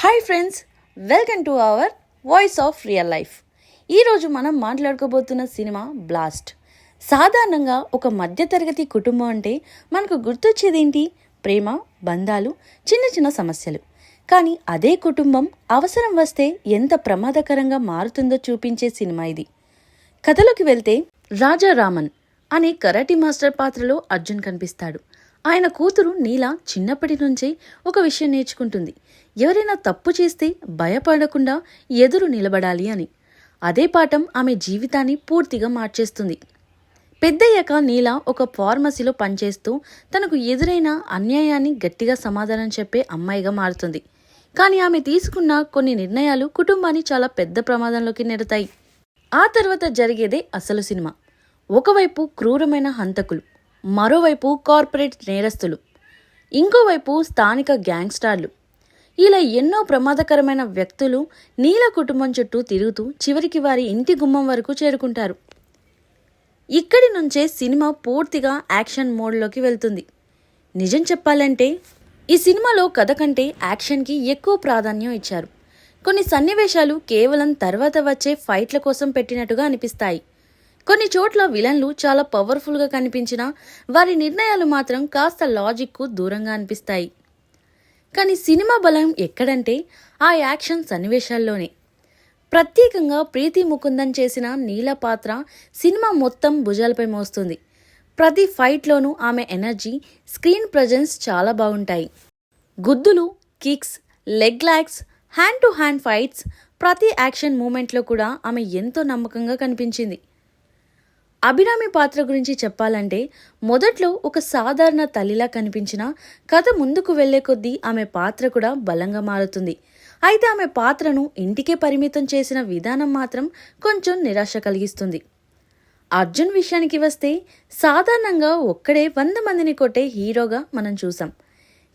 Hi friends, welcome to our voice of real life. ఈరోజు మనం మాట్లాడుకోబోతున్న cinema blast. సాధారణంగా ఒక మధ్యతరగతి కుటుంబం అంటే మనకు గుర్తొచ్చేది ఏంటి? ప్రేమ, బంధాలు, చిన్న చిన్న సమస్యలు. కానీ అదే కుటుంబం అవసరం వస్తే ఎంత ప్రమాదకరంగా మారుతుందో చూపించే సినిమా ఇది. కథలోకి వెళ్తే రాజా రామన్ అనే కరాటీ మాస్టర్ పాత్రలో అర్జున్ కనిపిస్తాడు. ఆయన కూతురు నీల చిన్నప్పటి నుంచే ఒక విషయం నేర్చుకుంటుంది. ఎవరైనా తప్పు చేస్తే భయపడకుండా ఎదురు నిలబడాలి అని. అదే పాఠం ఆమె జీవితాన్ని పూర్తిగా మార్చేస్తుంది. పెద్దయ్యాక నీల ఒక ఫార్మసీలో పనిచేస్తూ తనకు ఎదురైన అన్యాయాన్ని గట్టిగా సమాధానం చెప్పే అమ్మాయిగా మారుతుంది. కానీ ఆమె తీసుకున్న కొన్ని నిర్ణయాలు కుటుంబాన్ని చాలా పెద్ద ప్రమాదంలోకి నెడతాయి. ఆ తర్వాత జరిగేదే అసలు సినిమా. ఒకవైపు క్రూరమైన హంతకులు, మరోవైపు కార్పొరేట్ నేరస్తులు, ఇంకోవైపు స్థానిక గ్యాంగ్స్టార్లు. ఇలా ఎన్నో ప్రమాదకరమైన వ్యక్తులు నీల కుటుంబం చుట్టూ తిరుగుతూ చివరికి వారి ఇంటి గుమ్మం వరకు చేరుకుంటారు. ఇక్కడి నుంచే సినిమా పూర్తిగా యాక్షన్ మోడ్లోకి వెళ్తుంది. నిజం చెప్పాలంటే ఈ సినిమాలో కథ కంటే యాక్షన్కి ఎక్కువ ప్రాధాన్యం ఇచ్చారు. కొన్ని సన్నివేశాలు కేవలం తర్వాత వచ్చే ఫైట్ల కోసం పెట్టినట్టుగా అనిపిస్తాయి. కొన్ని చోట్ల విలన్లు చాలా పవర్ఫుల్గా కనిపించినా వారి నిర్ణయాలు మాత్రం కాస్త లాజిక్కు దూరంగా అనిపిస్తాయి. కానీ సినిమా బలం ఎక్కడంటే ఆ యాక్షన్ సన్నివేశాల్లోనే. ప్రత్యేకంగా ప్రీతి ముకుందన్ చేసిన నీల పాత్ర సినిమా మొత్తం భుజాలపై మోస్తుంది. ప్రతి ఫైట్లోనూ ఆమె ఎనర్జీ, స్క్రీన్ ప్రజెన్స్ చాలా బాగుంటాయి. గుద్దులు, kicks, leg locks, hand to hand fights, ప్రతి యాక్షన్ మూమెంట్లో కూడా ఆమె ఎంతో నమ్మకంగా కనిపించింది. అభిరామి పాత్ర గురించి చెప్పాలంటే మొదట్లో ఒక సాధారణ తల్లిలా కనిపించిన కథ ముందుకు వెళ్లే కొద్దీ ఆమె పాత్ర కూడా బలంగా మారుతుంది. అయితే ఆమె పాత్రను ఇంటికే పరిమితం చేసిన విధానం మాత్రం కొంచెం నిరాశ కలిగిస్తుంది. అర్జున్ విషయానికి వస్తే సాధారణంగా ఒక్కడే 100 మందిని కొట్టే హీరోగా మనం చూసాం.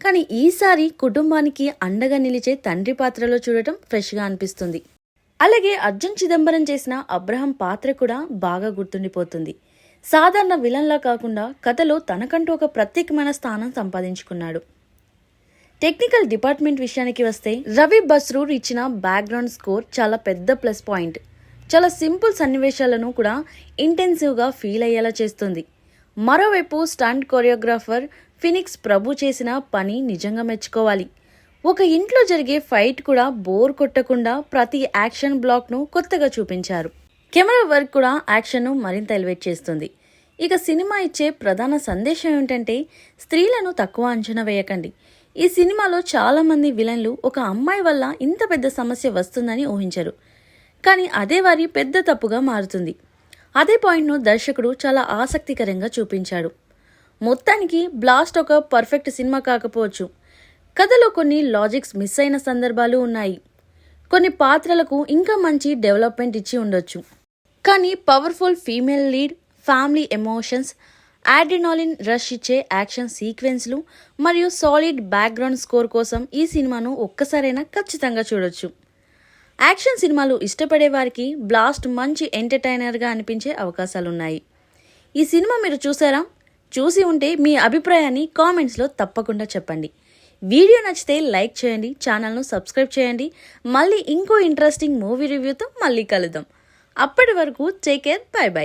కానీ ఈసారి కుటుంబానికి అండగా నిలిచే తండ్రి పాత్రలో చూడటం ఫ్రెష్గా అనిపిస్తుంది. అలాగే అర్జున్ చిదంబరం చేసిన అబ్రహం పాత్ర కూడా బాగా గుర్తుండిపోతుంది. సాధారణ విలన్లా కాకుండా కథలో తనకంటూ ఒక ప్రత్యేకమైన స్థానం సంపాదించుకున్నాడు. టెక్నికల్ డిపార్ట్మెంట్ విషయానికి వస్తే రవి బస్రూర్ ఇచ్చిన బ్యాక్గ్రౌండ్ స్కోర్ చాలా పెద్ద ప్లస్ పాయింట్. చాలా సింపుల్ సన్నివేశాలను కూడా ఇంటెన్సివ్గా ఫీల్ అయ్యేలా చేస్తుంది. మరోవైపు స్టంట్ కొరియోగ్రాఫర్ ఫినిక్స్ ప్రభు చేసిన పని నిజంగా మెచ్చుకోవాలి. ఒక ఇంట్లో జరిగే ఫైట్ కూడా బోర్ కొట్టకుండా ప్రతి యాక్షన్ బ్లాక్ను కొత్తగా చూపించారు. కెమెరా వర్క్ కూడా యాక్షన్ను మరింత ఎలివేట్ చేస్తుంది. ఇక సినిమా ఇచ్చే ప్రధాన సందేశం ఏంటంటే స్త్రీలను తక్కువ అంచనా వేయకండి. ఈ సినిమాలో చాలామంది విలన్లు ఒక అమ్మాయి వల్ల ఇంత పెద్ద సమస్య వస్తుందని ఊహించరు. కానీ అదే వారి పెద్ద తప్పుగా మారుతుంది. అదే పాయింట్ను దర్శకుడు చాలా ఆసక్తికరంగా చూపించాడు. మొత్తానికి బ్లాస్ట్ ఒక పర్ఫెక్ట్ సినిమా కాకపోవచ్చు. కథలో కొన్ని లాజిక్స్ మిస్ అయిన సందర్భాలు ఉన్నాయి. కొన్ని పాత్రలకు ఇంకా మంచి డెవలప్మెంట్ ఇచ్చి ఉండొచ్చు. కానీ powerful female lead, family emotions, adrenaline rush ఇచ్చే యాక్షన్ సీక్వెన్స్లు మరియు సాలిడ్ బ్యాక్గ్రౌండ్ స్కోర్ కోసం ఈ సినిమాను ఒక్కసారైనా ఖచ్చితంగా చూడొచ్చు. యాక్షన్ సినిమాలు ఇష్టపడే వారికి బ్లాస్ట్ మంచి ఎంటర్టైనర్గా అనిపించే అవకాశాలున్నాయి. ఈ సినిమా మీరు చూసారా? చూసి ఉంటే మీ అభిప్రాయాన్ని కామెంట్స్లో తప్పకుండా చెప్పండి. వీడియో నచ్చితే లైక్ చేయండి, ఛానల్ను సబ్స్క్రైబ్ చేయండి. మళ్ళీ ఇంకో ఇంట్రెస్టింగ్ మూవీ రివ్యూతో మళ్ళీ కలుద్దాం. అప్పటి వరకు టేక్ కేర్, బై బై.